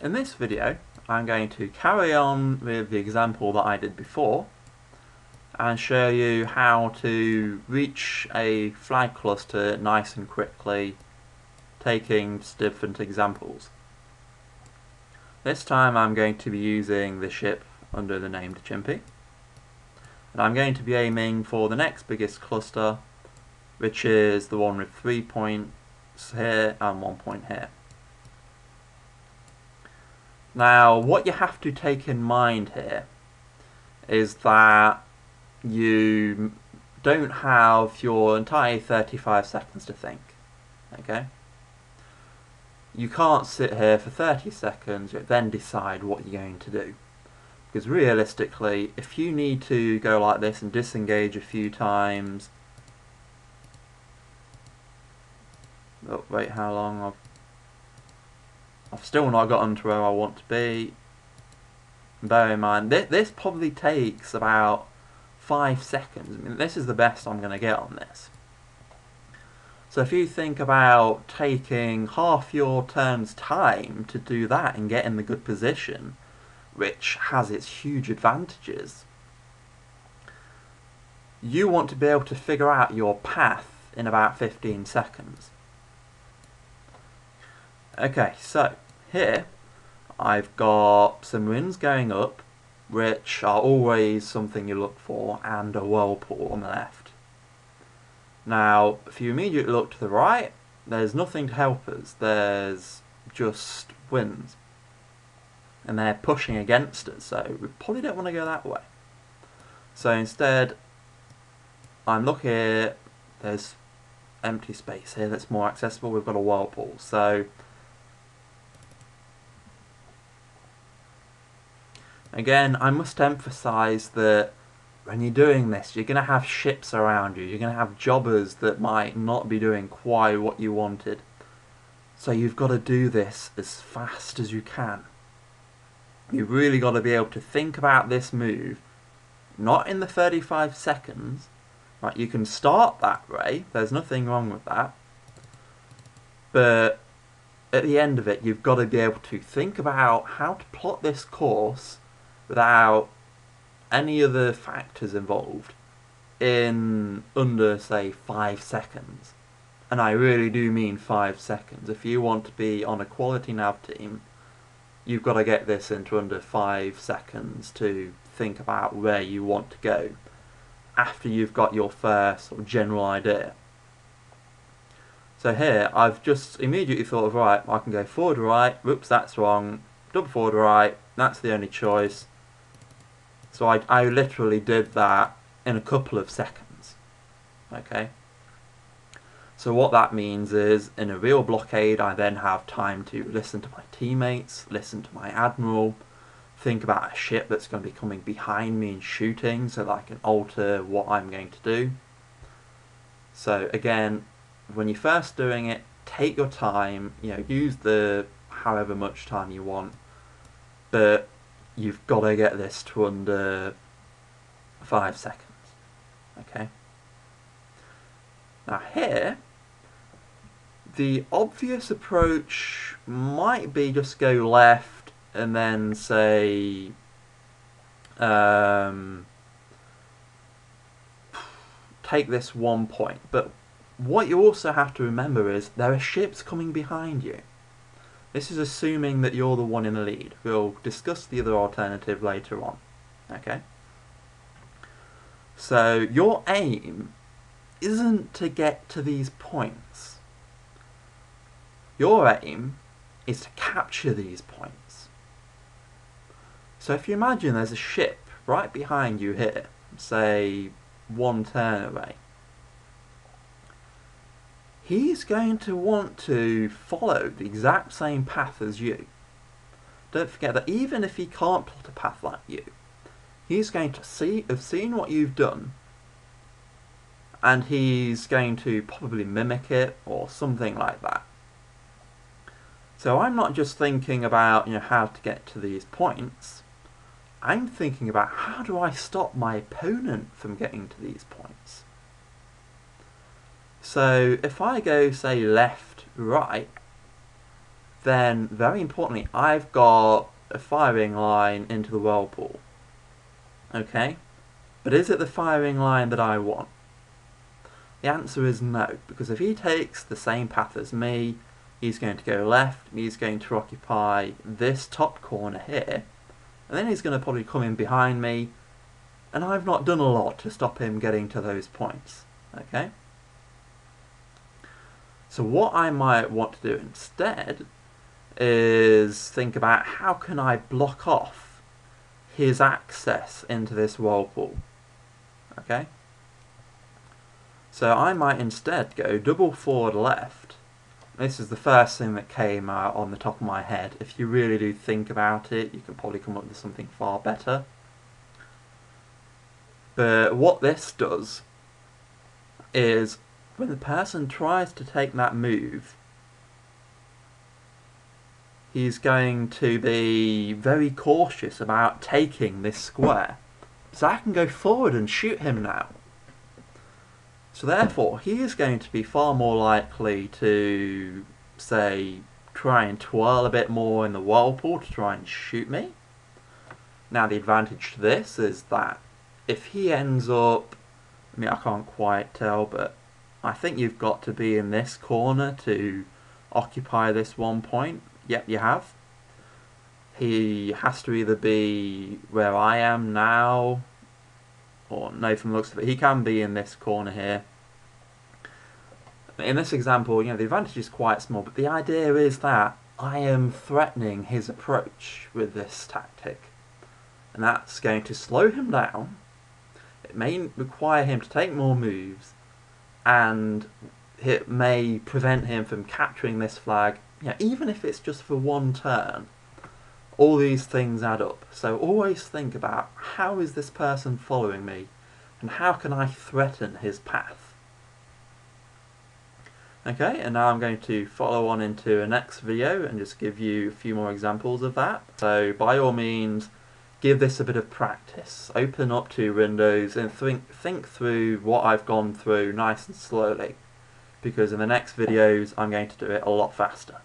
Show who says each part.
Speaker 1: In this video, I'm going to carry on with the example that I did before and show you how to reach a flag cluster nice and quickly, taking different examples. This time I'm going to be using the ship under the name dachimpy, and I'm going to be aiming for the next biggest cluster, which is the one with 3 points here and 1 point here. Now, what you have to take in mind here is that you don't have your entire 35 seconds to think, okay? You can't sit here for 30 seconds and then decide what you're going to do. Because realistically, if you need to go like this and disengage a few times... Oh, wait, how long? I've still not gotten to where I want to be. Bear in mind, this probably takes about 5 seconds. I mean, this is the best I'm going to get on this. So if you think about taking half your turn's time to do that and get in the good position, which has its huge advantages, you want to be able to figure out your path in about 15 seconds. Okay, so here I've got some winds going up, which are always something you look for, and a whirlpool on the left. Now, if you immediately look to the right, there's nothing to help us. There's just winds. And they're pushing against us, so we probably don't want to go that way. So instead, I'm looking here, there's empty space here that's more accessible. We've got a whirlpool. So again, I must emphasise that when you're doing this, you're going to have ships around you. You're going to have jobbers that might not be doing quite what you wanted. So you've got to do this as fast as you can. You've really got to be able to think about this move, not in the 35 seconds. Right, you can start that way. There's nothing wrong with that. But at the end of it, you've got to be able to think about how to plot this course without any other factors involved in under, say, 5 seconds. And I really do mean 5 seconds. If you want to be on a quality nav team, you've got to get this into under 5 seconds to think about where you want to go after you've got your first sort of general idea. So here, I've just immediately thought of, right, I can go forward right, whoops, that's wrong, double forward right, that's the only choice. So I literally did that in a couple of seconds, okay? So what that means is, in a real blockade, I then have time to listen to my teammates, listen to my admiral, think about a ship that's going to be coming behind me and shooting so that I can alter what I'm going to do. So again, when you're first doing it, take your time, use the however much time you want, but you've got to get this to under 5 seconds, okay? Now here, the obvious approach might be just go left and then say take this 1 point, but what you also have to remember is there are ships coming behind you. This is assuming that you're the one in the lead. We'll discuss the other alternative later on, okay? So your aim isn't to get to these points. Your aim is to capture these points. So if you imagine there's a ship right behind you here, say 1 turn away, he's going to want to follow the exact same path as you. Don't forget that even if he can't plot a path like you, he's going to have seen what you've done, and he's going to probably mimic it or something like that. So I'm not just thinking about how to get to these points. I'm thinking about how do I stop my opponent from getting to these points. So if I go, say, left, right, then very importantly, I've got a firing line into the whirlpool. Okay? But is it the firing line that I want? The answer is no, because if he takes the same path as me, he's going to go left, and he's going to occupy this top corner here, and then he's going to probably come in behind me, and I've not done a lot to stop him getting to those points. Okay? So what I might want to do instead is think about how can I block off his access into this whirlpool. Okay? So I might instead go double forward left. This is the first thing that came on the top of my head. If you really do think about it, you can probably come up with something far better. But what this does is when the person tries to take that move, he's going to be very cautious about taking this square. So I can go forward and shoot him now. So therefore, he is going to be far more likely to, say, try and twirl a bit more in the whirlpool to try and shoot me. Now the advantage to this is that if he ends up, I mean I can't quite tell, but I think you've got to be in this corner to occupy this one point. Yep, you have. He has to either be where I am now, or no, from the looks of it, he can be in this corner here. In this example, the advantage is quite small, but the idea is that I am threatening his approach with this tactic. And that's going to slow him down. It may require him to take more moves, and it may prevent him from capturing this flag, even if it's just for one turn. All these things add up. So always think about, how is this person following me, and how can I threaten his path? Okay, and now I'm going to follow on into a next video and just give you a few more examples of that. So by all means, give this a bit of practice. Open up two windows and think through what I've gone through nice and slowly, because in the next videos I'm going to do it a lot faster.